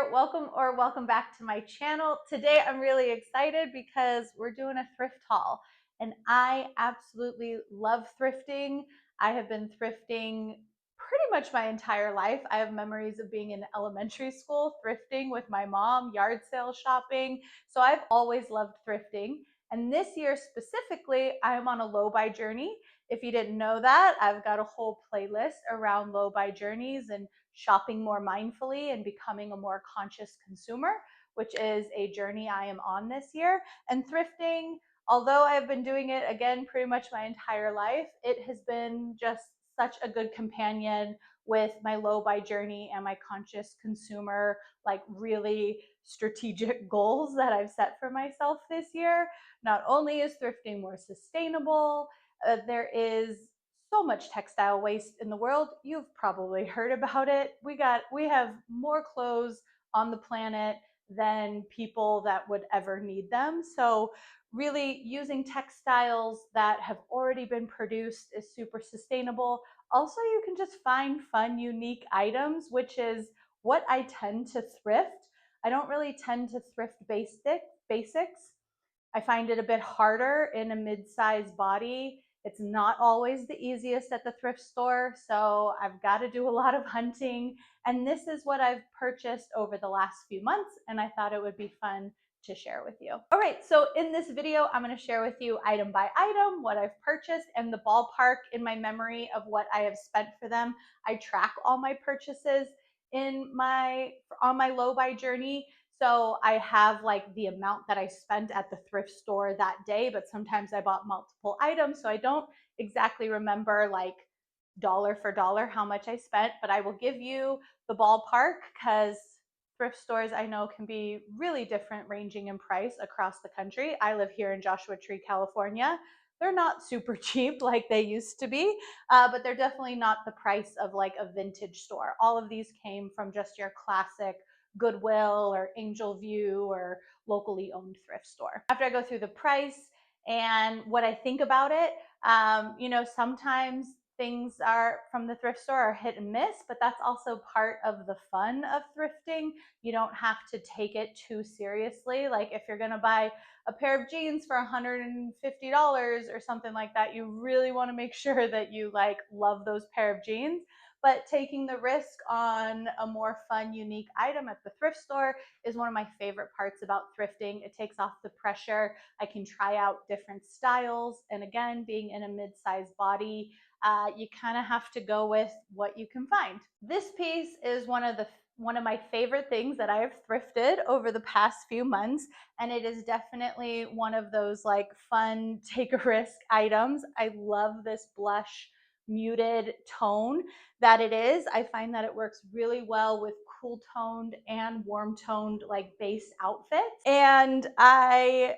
there, welcome back to my channel. Today I'm really excited because we're doing a thrift haul and I absolutely love thrifting. I have been thrifting pretty much my entire life. I have memories of being in elementary school thrifting with my mom, yard sale shopping. So I've always loved thrifting. And this year specifically, I'm on a low-buy journey. If you didn't know that, I've got a whole playlist around low-buy journeys and shopping more mindfully and becoming a more conscious consumer, which is a journey I am on this year. And thrifting, although I've been doing it again pretty much my entire life, it has been just such a good companion with my low buy journey and my conscious consumer, like really strategic goals that I've set for myself this year. Not only is thrifting more sustainable, there is so much textile waste in the world. You've probably heard about it. We have more clothes on the planet than people that would ever need them. So really using textiles that have already been produced is super sustainable. Also, you can just find fun, unique items, which is what I tend to thrift. I don't really tend to thrift basics. I find it a bit harder in a mid-sized body. It's not always the easiest at the thrift store, so I've got to do a lot of hunting. And this is what I've purchased over the last few months, and I thought it would be fun to share with you. All right, so in this video, I'm going to share with you item by item what I've purchased and the ballpark in my memory of what I have spent for them. I track all my purchases on my low buy journey. So I have like the amount that I spent at the thrift store that day, but sometimes I bought multiple items. So I don't exactly remember like dollar for dollar how much I spent, but I will give you the ballpark because thrift stores I know can be really different ranging in price across the country. I live here in Joshua Tree, California. They're not super cheap like they used to be, but they're definitely not the price of like a vintage store. All of these came from just your classic Goodwill or Angel View or locally owned thrift store. After I go through the price and what I think about it, sometimes things are from the thrift store are hit and miss, but that's also part of the fun of thrifting. You don't have to take it too seriously. Like if you're gonna buy a pair of jeans for $150 or something like that, you really want to make sure that you like love those pair of jeans. But taking the risk on a more fun, unique item at the thrift store is one of my favorite parts about thrifting. It takes off the pressure. I can try out different styles. And again, being in a mid-sized body, you kind of have to go with what you can find. This piece is one of my favorite things that I have thrifted over the past few months, and it is definitely one of those like fun take a risk items. I love this blush muted tone that it is. I find that it works really well with cool toned and warm toned like base outfits. And I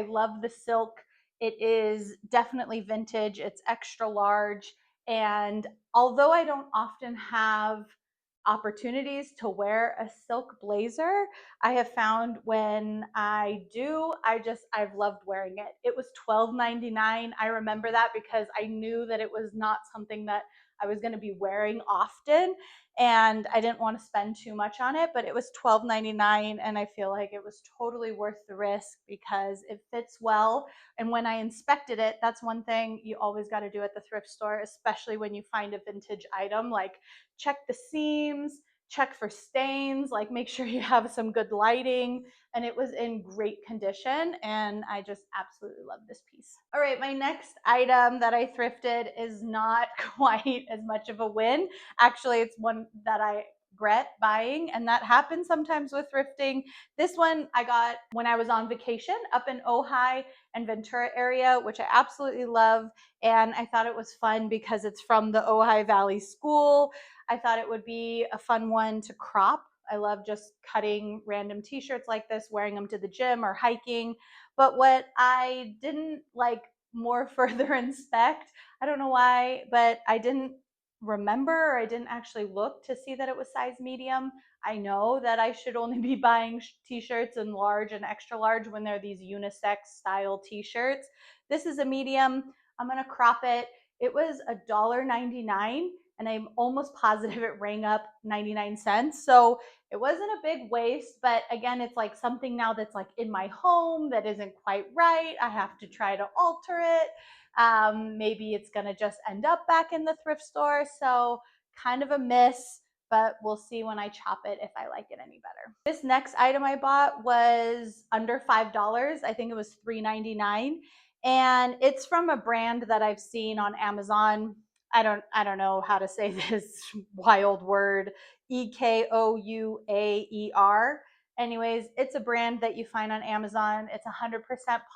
love the silk. It is definitely vintage. It's extra large. And although I don't often have opportunities to wear a silk blazer, I have found when I do, I've loved wearing it. It was $12.99. I remember that because I knew that it was not something that I was going to be wearing often, and I didn't want to spend too much on it, but it was $12.99, and I feel like it was totally worth the risk because it fits well. And when I inspected it, that's one thing you always got to do at the thrift store, especially when you find a vintage item, like check the seams, check for stains, like make sure you have some good lighting. And it was in great condition, and I just absolutely love this piece. All right, my next item that I thrifted is not quite as much of a win. Actually, it's one that I regret buying, and that happens sometimes with thrifting. This one I got when I was on vacation up in Ojai and Ventura area, which I absolutely love. And I thought it was fun because it's from the Ojai Valley School. I thought it would be a fun one to crop. I love just cutting random t-shirts like this, wearing them to the gym or hiking. But what I didn't like more further inspect, I don't know why, but I didn't remember, or I didn't actually look to see that it was size medium. I know that I should only be buying t-shirts in large and extra large when they're these unisex style t-shirts. This is a medium. I'm gonna crop it. It was $1.99, and I'm almost positive it rang up 99 cents. So it wasn't a big waste, but again, it's like something now that's like in my home that isn't quite right. I have to try to alter it. Maybe it's gonna just end up back in the thrift store. So kind of a miss, but we'll see when I chop it if I like it any better. This next item I bought was under $5. I think it was $3.99. And it's from a brand that I've seen on Amazon. I don't know how to say this wild word, Ekouaer. Anyways, it's a brand that you find on Amazon. It's 100%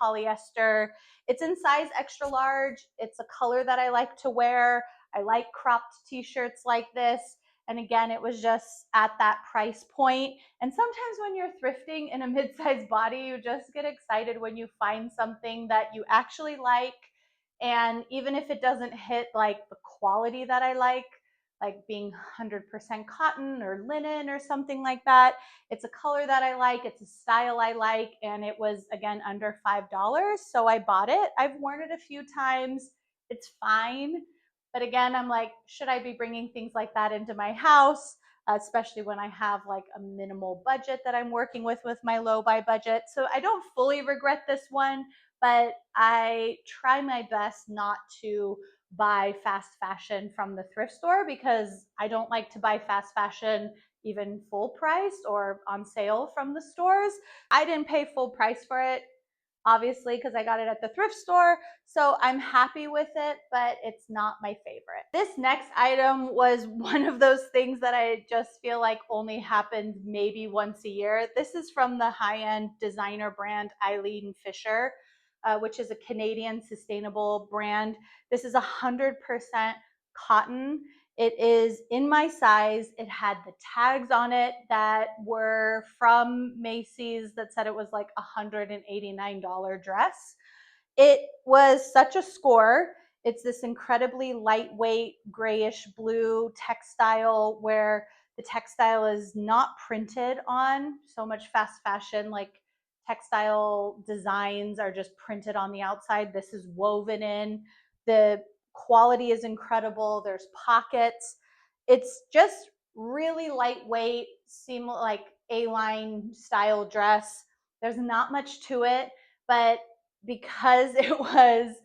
polyester. It's in size extra large. It's a color that I like to wear. I like cropped t-shirts like this. And again, it was just at that price point. And sometimes when you're thrifting in a mid-sized body, you just get excited when you find something that you actually like. And even if it doesn't hit like the quality that I like being 100% cotton or linen or something like that, it's a color that I like, it's a style I like, and it was again under $5. So I bought it. I've worn it a few times. It's fine. But again, I'm like, should I be bringing things like that into my house? Especially when I have like a minimal budget that I'm working with my LowBuy budget. So I don't fully regret this one, but I try my best not to buy fast fashion from the thrift store because I don't like to buy fast fashion even full price or on sale from the stores. I didn't pay full price for it, obviously, because I got it at the thrift store. So I'm happy with it, but it's not my favorite. This next item was one of those things that I just feel like only happened maybe once a year. This is from the high-end designer brand Eileen Fisher, which is a Canadian sustainable brand. This is 100% cotton. It is in my size. It had the tags on it that were from Macy's that said it was like $189 dress. It was such a score. It's this incredibly lightweight grayish blue textile where the textile is not printed on so much fast fashion, like textile designs are just printed on the outside. This is woven in. The quality is incredible. There's pockets. It's just really lightweight, seem like A-line style dress. There's not much to it, but because it was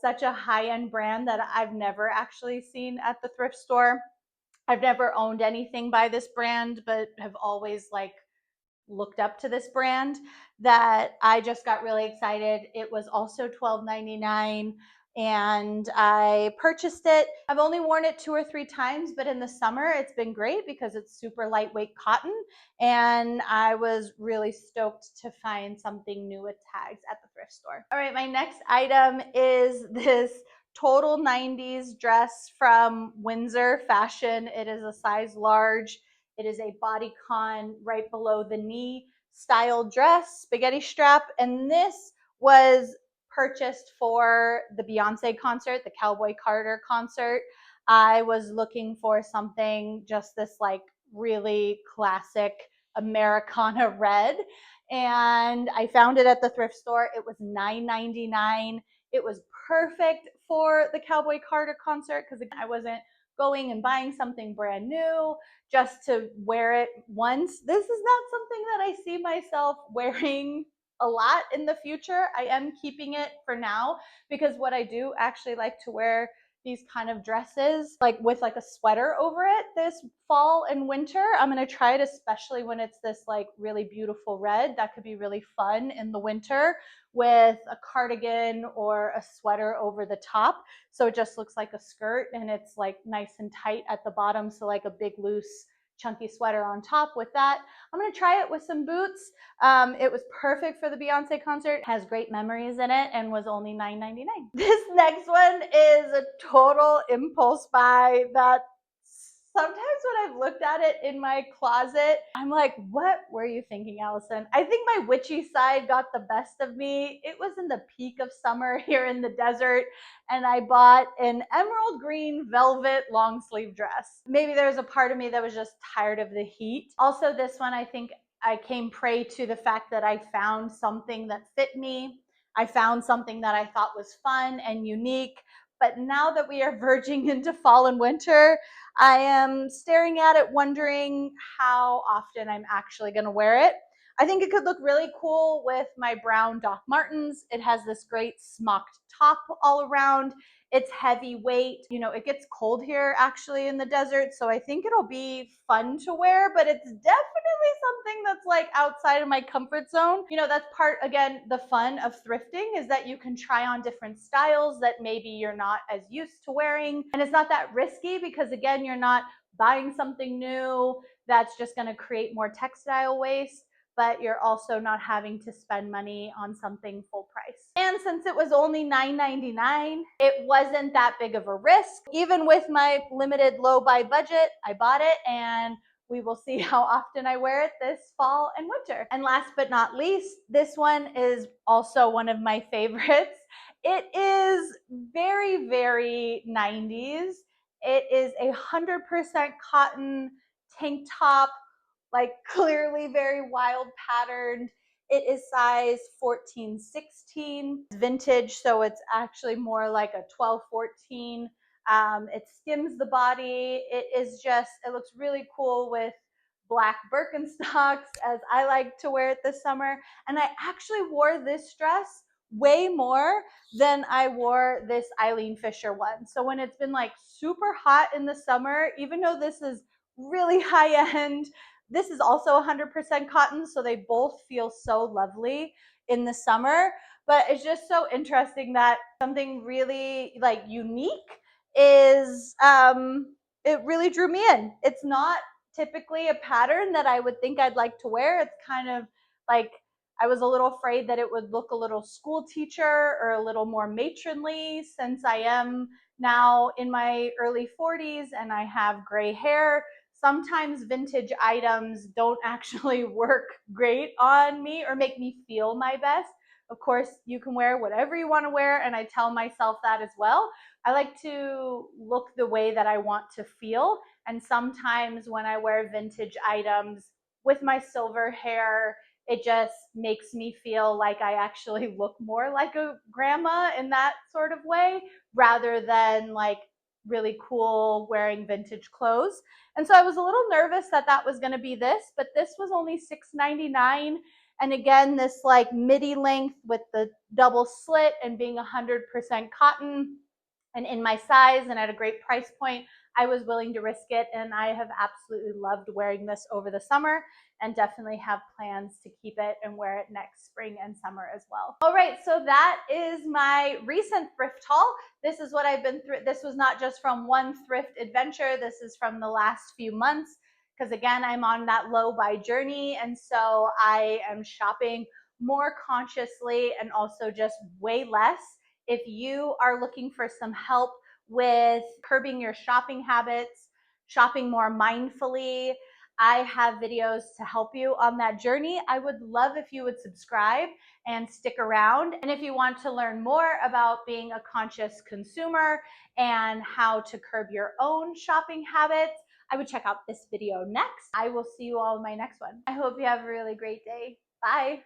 such a high-end brand that I've never actually seen at the thrift store. I've never owned anything by this brand, but have always like looked up to this brand that I just got really excited. It was also $12.99 and I purchased it. I've only worn it 2 or 3 times, but in the summer it's been great because it's super lightweight cotton and I was really stoked to find something new with tags at the thrift store. All right, my next item is this total 90s dress from Windsor Fashion. It is a size large. It is a bodycon right below the knee style dress, spaghetti strap, and this was purchased for the Beyonce concert, the Cowboy Carter concert. I was looking for something just this like really classic Americana red, and I found it at the thrift store. It was $9.99. It was perfect for the Cowboy Carter concert because I wasn't going and buying something brand new just to wear it once. This is not something that I see myself wearing a lot in the future. I am keeping it for now because what I do actually like to wear these kind of dresses like with like a sweater over it this fall and winter. I'm going to try it, especially when it's this like really beautiful red that could be really fun in the winter with a cardigan or a sweater over the top. So it just looks like a skirt and it's like nice and tight at the bottom. So like a big loose chunky sweater on top with that. I'm gonna try it with some boots. It was perfect for the Beyonce concert, has great memories in it, and was only $9.99. This next one is a total impulse buy that sometimes when I've looked at it in my closet, I'm like, what were you thinking, Allison? I think my witchy side got the best of me. It was in the peak of summer here in the desert, and I bought an emerald green velvet long sleeve dress. Maybe there was a part of me that was just tired of the heat. Also, this one, I think I came prey to the fact that I found something that fit me. I found something that I thought was fun and unique, But now that we are verging into fall and winter, I am staring at it wondering how often I'm actually going to wear it. I think it could look really cool with my brown Doc Martens. It has this great smocked top all around. It's heavyweight. You know, it gets cold here actually in the desert, so I think it'll be fun to wear, but it's definitely something that's like outside of my comfort zone. You know, that's part, again, the fun of thrifting is that you can try on different styles that maybe you're not as used to wearing. And it's not that risky because, again, you're not buying something new that's just going to create more textile waste, but you're also not having to spend money on something full price. And since it was only $9.99, it wasn't that big of a risk. Even with my limited LowBuy budget, I bought it, and we will see how often I wear it this fall and winter. And last but not least, this one is also one of my favorites. It is very, very 90s. It is 100% cotton tank top, like clearly very wild patterned. It is size 14-16. It's vintage, so it's actually more like a 12-14. It skims the body. It looks really cool with black Birkenstocks, as I like to wear it this summer. And I actually wore this dress way more than I wore this Eileen Fisher one. So when it's been like super hot in the summer, even though this is really high end, this is also 100% cotton, so they both feel so lovely in the summer. But it's just so interesting that something really like unique is it really drew me in. It's not typically a pattern that I would think I'd like to wear. It's kind of like I was a little afraid that it would look a little school teacher or a little more matronly, since I am now in my early 40s and I have gray hair. Sometimes vintage items don't actually work great on me or make me feel my best. Of course, you can wear whatever you want to wear, and I tell myself that as well. I like to look the way that I want to feel, and sometimes when I wear vintage items with my silver hair, it just makes me feel like I actually look more like a grandma in that sort of way, rather than like really cool wearing vintage clothes. And so I was a little nervous that that was going to be this, but this was only $6.99. And again, this like midi length with the double slit and being 100% cotton and in my size and at a great price point, I was willing to risk it. And I have absolutely loved wearing this over the summer, and definitely have plans to keep it and wear it next spring and summer as well. All right, so that is my recent thrift haul. This is what I've been through. This was not just from one thrift adventure. This is from the last few months, because again, I'm on that LowBuy journey. And so I am shopping more consciously and also just way less. If you are looking for some help with curbing your shopping habits, shopping more mindfully, I have videos to help you on that journey. I would love if you would subscribe and stick around. And if you want to learn more about being a conscious consumer and how to curb your own shopping habits, I would check out this video next. I will see you all in my next one. I hope you have a really great day. Bye.